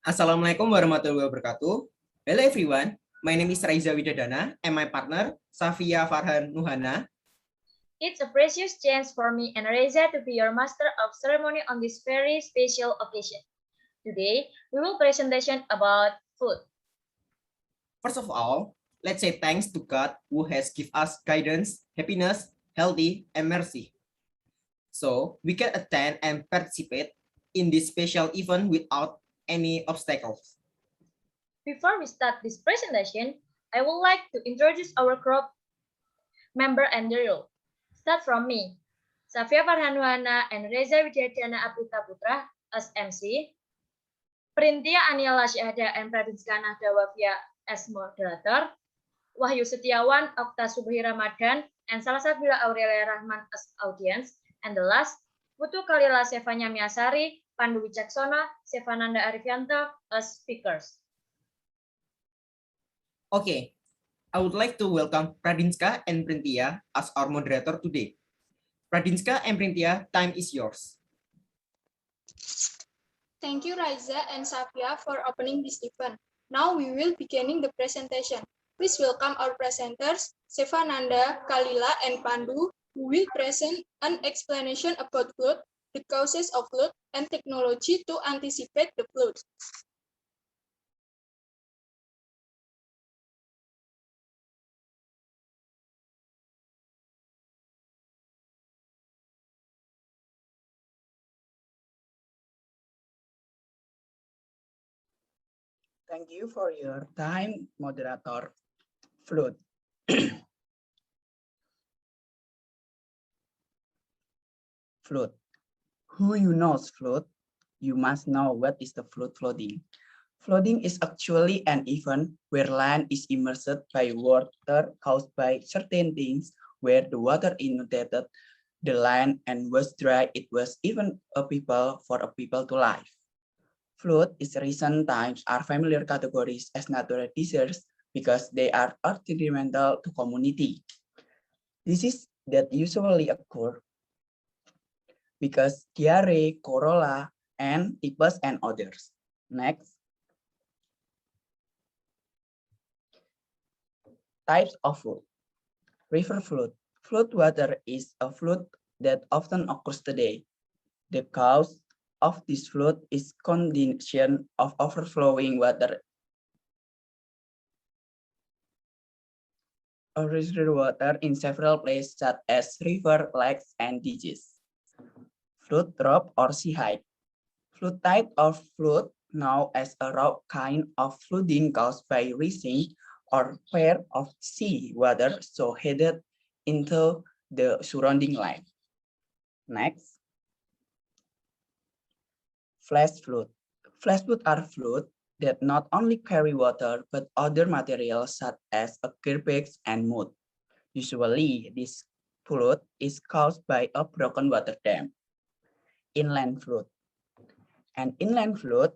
Assalamualaikum warahmatullahi wabarakatuh. Hello everyone, my name is Raiza Widadana and my partner Safia Farhan Nuhana. It's a precious chance for me and Reza to be your master of ceremony on this very special occasion. Today, we will presentation about food. First of all, let's say thanks to God who has given us guidance, happiness, healthy, and mercy. So we can attend and participate in this special event without any obstacles. Before we start this presentation, I would like to introduce our group member and the rule. Start from me, Safia Farhanuana and Reza Widyadana Aprita Putra as MC, Printia Aniela Syahda and Pradinska Nahdawafia as moderator, Wahyu Setiawan, Okta Subhi Ramadan, and Salsabila Aurelia Rahman as audience, and the last, Putu Kalila Sevanya Miasari, Pandu Wicaksona, Sevananda Arifianto as speakers. Okay, I would like to welcome Pradinska and Printia as our moderator today. Pradinska and Printia, time is yours. Thank you, Raiza and Safia, for opening this event. Now we will beginning the presentation. Please welcome our presenters, Sevananda, Kalila, and Pandu, who will present an explanation about flood, the causes of flood, and technology to anticipate the flood. Thank you for your time, moderator. Flood. Flood. Who you knows flood? You must know what is the flooding. Flooding is actually an event where land is immersed by water caused by certain things, where the water inundated the land and was dry. It was even a people for a people to live. Flood in recent times are familiar categories as natural disasters because they are detrimental to community. Diseases that usually occur because diarrhea, cholera, and typhus and others. Next. Types of flood. River flood. Flood water is a flood that often occurs today. The cause of this flood is condition of overflowing water or residual water in several places such as river, lakes, and ditches. Flood drop or sea height. Flood tide or flood known as a raw kind of flooding caused by rising or pair of sea water so headed into the surrounding land. Next. Flash flood. Flash flood are flood that not only carry water but other materials such as garbage and mud. Usually, this flood is caused by a broken water dam. Inland flood. An inland flood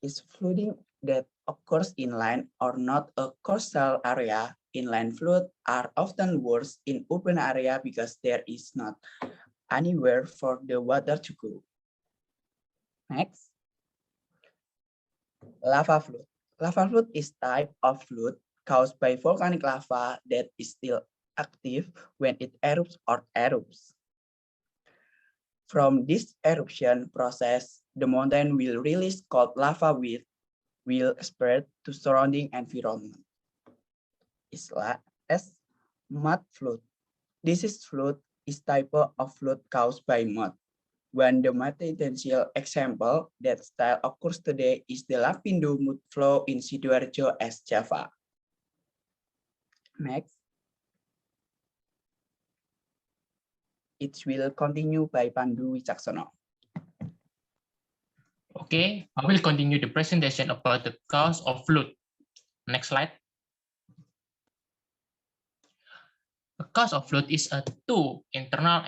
is flooding that occurs inland or not a coastal area. Inland floods are often worse in open area because there is not anywhere for the water to go. Next. Lava flood. Lava flood is type of flood caused by volcanic lava that is still active when it erupts or erupts. From this eruption process, the mountain will release cold lava which will spread to surrounding environment. As mud flood. This is flood is type of flood caused by mud. One the potential example that style occurs today is the Lapindo mud flow in Sidoarjo as Java. Next. It will continue by Pandu Wicaksono. Okay, I will continue the presentation about the cause of flood. Next slide. The cause of flood is a two internal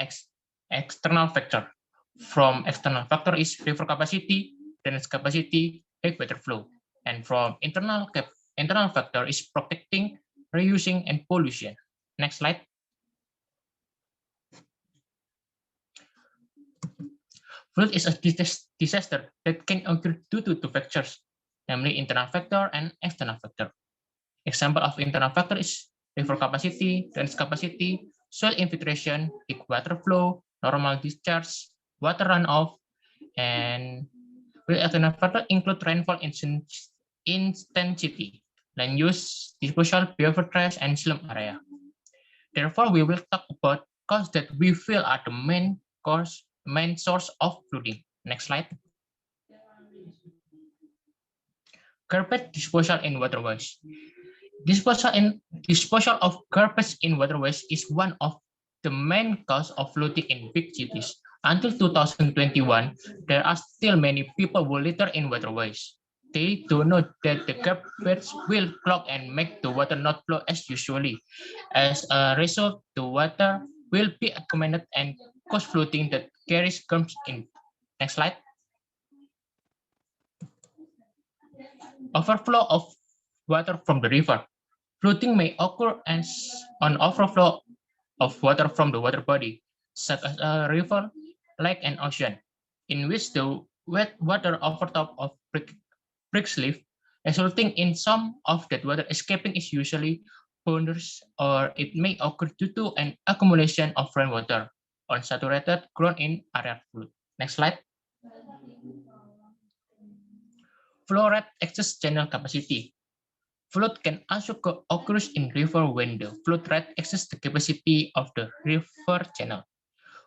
external factor. From external factor is river capacity, drainage capacity, backwater flow. And from internal factor is protecting, reusing, and pollution. Next slide. Flood is a disaster that can occur due to two factors. namely internal factor and external factor. Example of internal factor is river capacity, drainage capacity, soil infiltration, peak water flow, normal discharge, water runoff, and external factor include rainfall intensity, land use, disposal, behavior trash, and slum area. Therefore, we will talk about causes that we feel are the main source of flooding. Next slide. Garbage disposal in waterways. Disposal of garbage in waterways is one of the main cause of flooding in big cities. Until 2021, there are still many people who litter in waterways. They do not know that the garbage will clog and make the water not flow as usually. As a result, the water will be accumulated and cause flooding that carries germs in. Next slide. Overflow of water from the river. Flooding may occur as an overflow of water from the water body, such as a river, lake, and ocean, in which the wet water overtop of bricks leaf, resulting in some of that water escaping is usually ponders, or it may occur due to an accumulation of rainwater on saturated ground in area flood. Next slide. Flow rate excess channel capacity. Flood can also occur in river when the flood rate exceeds the capacity of the river channel.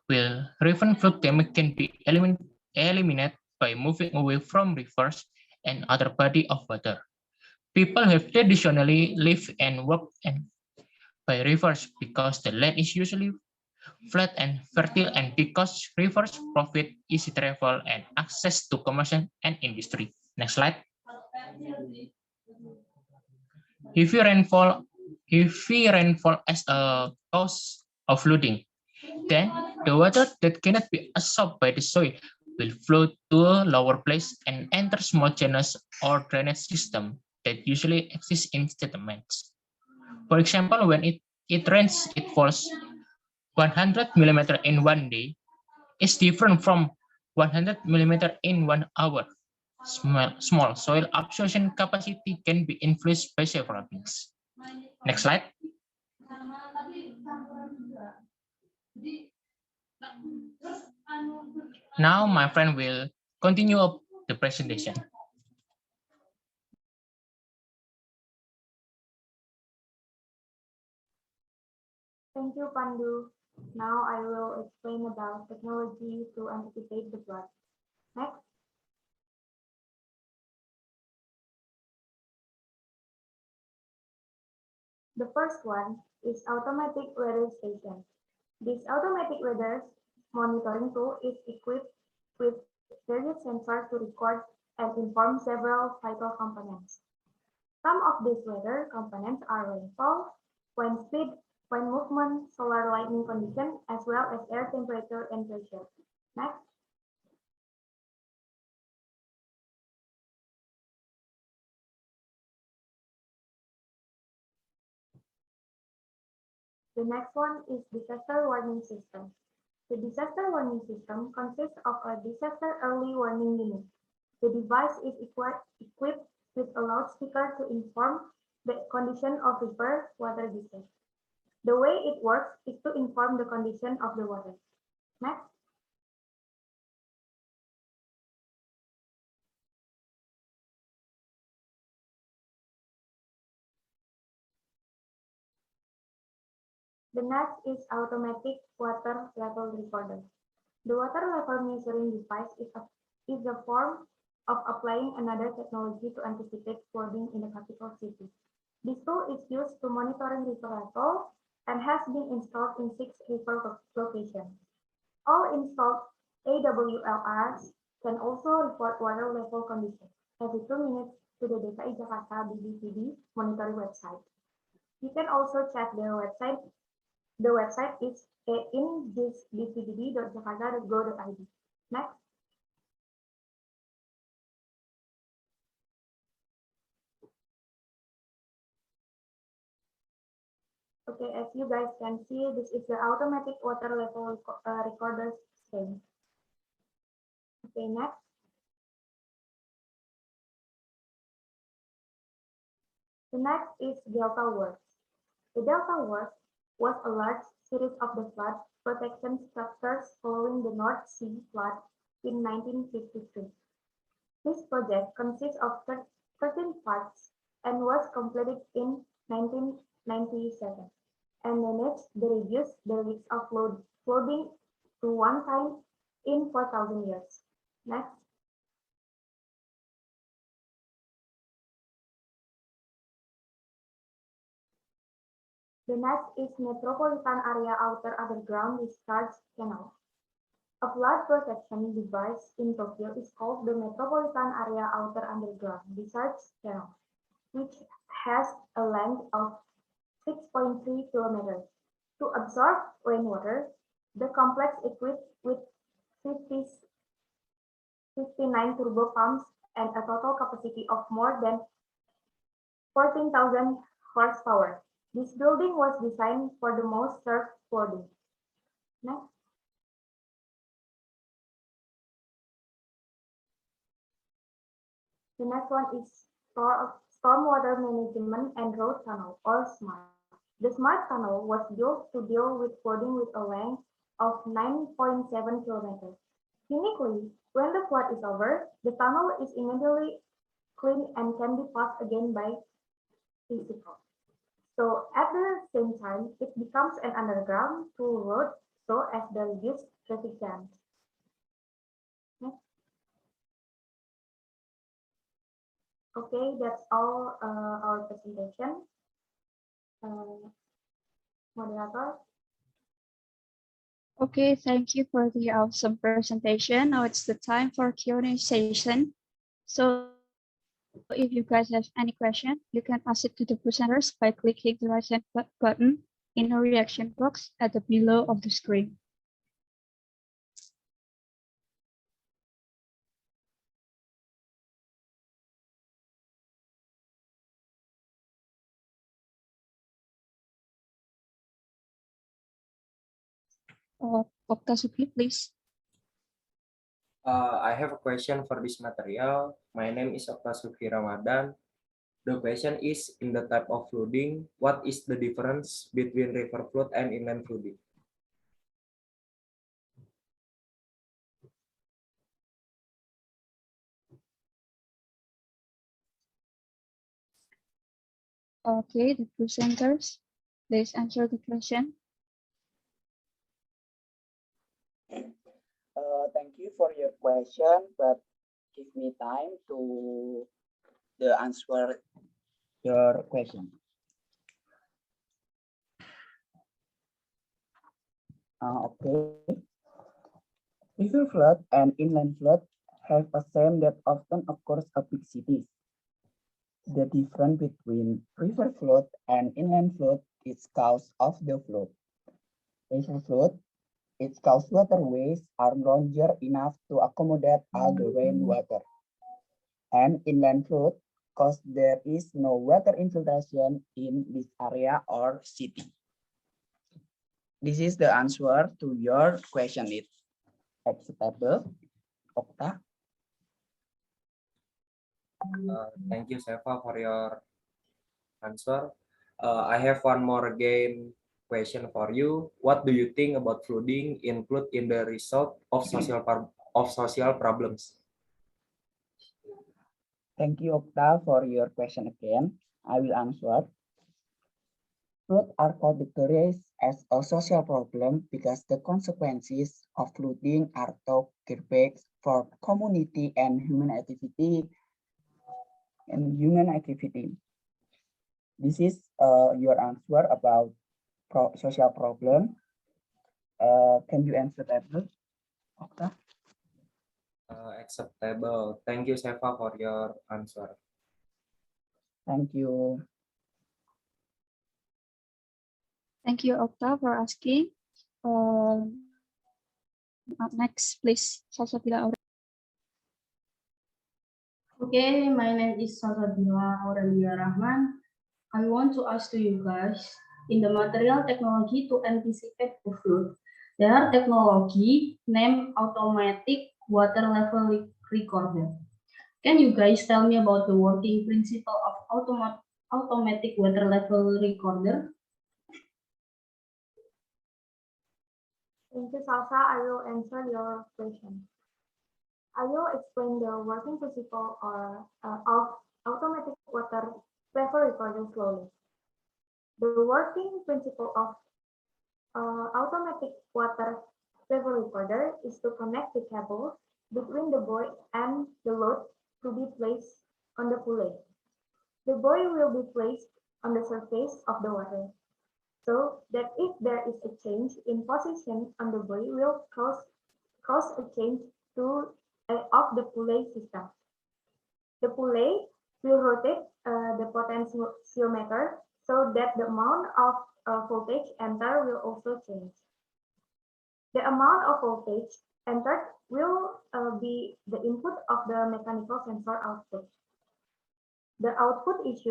Well, river flood damage can be eliminated by moving away from rivers and other body of water. People have traditionally lived and worked by rivers because the land is usually flat and fertile, and because rivers provide easy travel and access to commerce and industry. Next slide. Heavy rainfall as a cause of flooding. Then the water that cannot be absorbed by the soil will flow to a lower place and enter small channels or drainage system that usually exist in settlements. For example, when it rains, it falls 100 millimeter in one day. It's different from 100 millimeter in 1 hour. Small soil absorption capacity can be influenced by several things. Next slide. Now my friend will continue the presentation. Thank you, Pandu. Now I will explain about technology to anticipate the flood. Next. The first one is automatic weather station. This automatic weather monitoring tool is equipped with various sensors to record and inform several vital components. Some of these weather components are rainfall, wind speed, wind movement, solar lightning condition, as well as air temperature and pressure. Next. The next one is disaster warning system. The disaster warning system consists of a disaster early warning unit. The device is equipped with a loudspeaker to inform the condition of river water discharge. The way it works is to inform the condition of the water. Next. The next is automatic water level recorder. The water level measuring device is a form of applying another technology to anticipate flooding in the capital city. This tool is used to monitoring river level and has been installed in 6 river locations. All installed AWLRs can also report water level conditions every 2 minutes to the DKI Jakarta BPPD monitoring website. You can also check their website. The website is in.bpdd.jakarta.go.id. Next. Okay, as you guys can see, this is the automatic water level recorder screen. Okay, next. The next is Delta Works. The Delta Works was a large series of the flood protection structures following the North Sea flood in 1953. This project consists of 13 parts and was completed in 1997 and managed to reduce the risk of flooding to 1 time in 4,000 years. Next. The next is Metropolitan Area Outer Underground Discharge Canal. A flood protection device in Tokyo is called the Metropolitan Area Outer Underground Discharge Canal, which has a length of 6.3 kilometers. To absorb rainwater, the complex equipped with 59 turbo pumps and a total capacity of more than 14,000 horsepower. This building was designed for the most surf flooding. Next. The next one is Stormwater Management and Road Tunnel, or SMART. The SMART tunnel was built to deal with flooding with a length of 9.7 kilometers. Uniquely, when the flood is over, the tunnel is immediately cleaned and can be passed again by vehicles. So at the same time, it becomes an underground toll road so as to reduce traffic jams. Next. Okay, that's all our presentation. Moderator. Okay, thank you for the awesome presentation. Now it's the time for Q&A session. So if you guys have any question, you can ask it to the presenters by clicking the right hand button in the reaction box at the below of the screen. Okta Supli, please. I have a question for this material. My name is Okta Supli Ramadan. The question is, in the type of flooding, what is the difference between river flood and inland flooding? Okay, the presenters, please answer the question. Thank you for your question, but give me time to answer your question. Okay. River flood and inland flood have a same that often occurs at big cities. The difference between river flood and inland flood is cause of the flood. River flood, its cause waterways are larger enough to accommodate all the rainwater. And inland flood, cause there is no water infiltration in this area or city. This is the answer to your question. It's acceptable, Okta? Thank you, Seva, for your answer. I have one more again question for you. What do you think about flooding include in the result of social problems? Thank you, Okta, for your question again. I will answer. Flood are categorized as a social problem because the consequences of flooding are toxic for community and human activity. This is your answer about social problem. Can you answer that, Okta? Acceptable. Thank you, Seva, for your answer. Thank you. Thank you, Okta, for asking. Up next, please, Salsabila Aurelia. Okay, my name is Salsabila Aurelia Rahman. I want to ask to you guys, in the material technology to anticipate the flood, there are technology named automatic water level recorder. Can you guys tell me about the working principle of automatic water level recorder? Thank you, Salsa. I will answer your question. I will explain the working principle of automatic water level recorder slowly. The working principle of automatic water level recorder is to connect the cable between the buoy and the load to be placed on the pulley. The buoy will be placed on the surface of the water, so that if there is a change in position on the buoy will cause a change of the pulley system. The pulley will rotate the potentiometer so that the amount of voltage entered will also change. The amount of voltage entered will be the input of the mechanical sensor output. The output is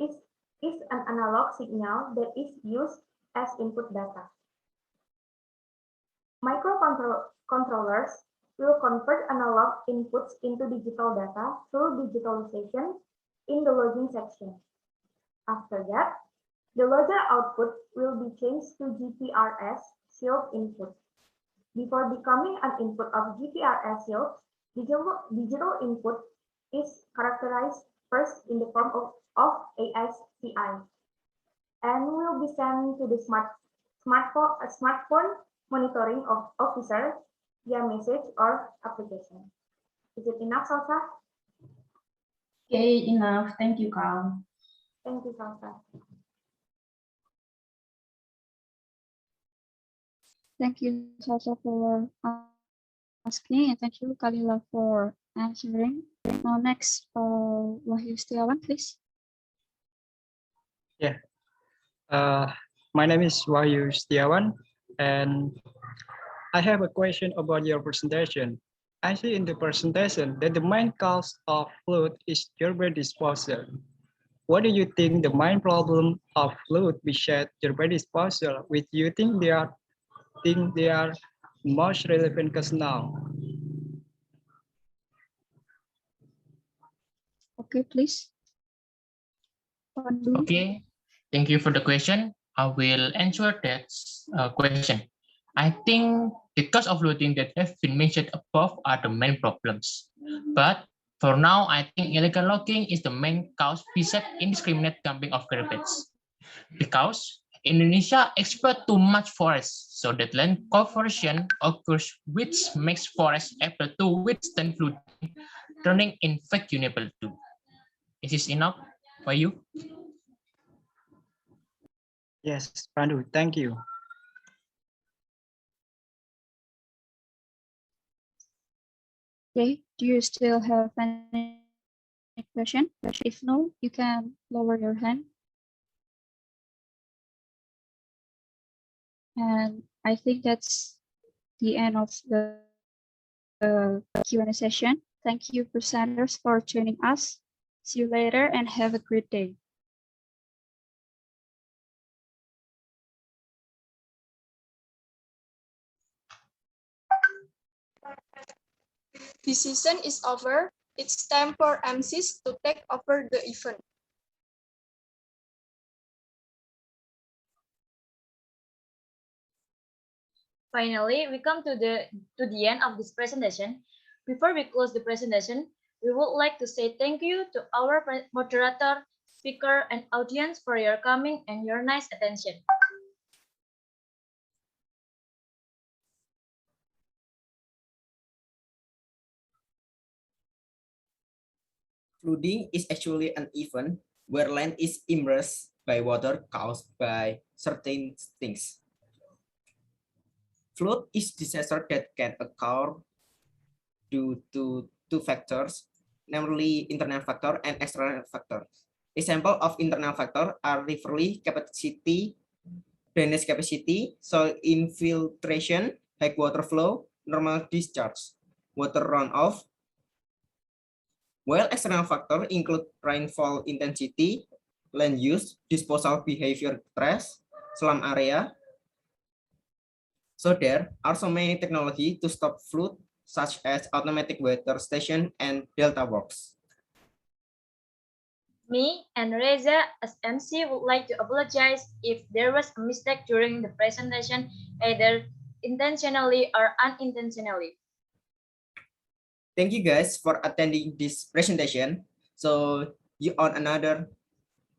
an analog signal that is used as input data. Microcontrollers will convert analog inputs into digital data through digitalization in the logging section. After that, the logger output will be changed to GPRS shield input. Before becoming an input of GPRS shield, digital input is characterized first in the form of ASCII and will be sent to the smartphone monitoring officer via message or application. Is it enough, Salsa? Okay, enough. Thank you, Carl. Thank you, Salsa. Thank you, Salsa, for asking, and thank you, Kalila, for answering. Now, next, Wahyu Setiawan, please. Yeah. My name is Wahyu Setiawan, and I have a question about your presentation. I see in the presentation that the main cause of flood is garbage disposal. What do you think the main problem of flood besides garbage disposal? Which you think they are most relevant cause now? Okay, please. Pandu. Okay, thank you for the question. I will answer that question. I think the cause of flooding that have been mentioned above are the main problems. But for now, I think illegal logging is the main cause besides indiscriminate dumping of garbage. Because Indonesia exploits too much forest, so that land conversion occurs, which makes forests able to withstand flooding, turning invulnerable too. Is this enough for you? Yes, Pandu, thank you. Okay, do you still have any question? If no, you can lower your hand. And I think that's the end of the Q&A session. Thank you, presenters, for joining us. See you later and have a great day. The season is over. It's time for MCs to take over the event. Finally, we come to the end of this presentation. Before we close the presentation, we would like to say thank you to our moderator, speaker, and audience for your coming and your nice attention. Flooding is actually an event where land is immersed by water caused by certain things. Flood is disaster that can occur due to two factors, namely internal factor and external factor. Example of internal factor are river capacity, drainage capacity, soil infiltration, high water flow, normal discharge, water runoff. While external factors include rainfall intensity, land use, disposal behavior, trash, slum area. So there are so many technologies to stop flood, such as automatic weather station and delta works. Me and Reza as MC would like to apologize if there was a mistake during the presentation, either intentionally or unintentionally. Thank you guys for attending this presentation. So you on another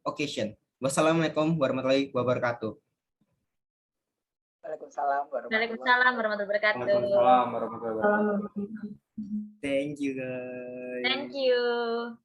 occasion. Wassalamualaikum warahmatullahi wabarakatuh. Waalaikumsalam Waalaikumsalam warahmatullahi wabarakatuh. Waalaikumsalam warahmatullahi wabarakatuh. Thank you guys. Thank you.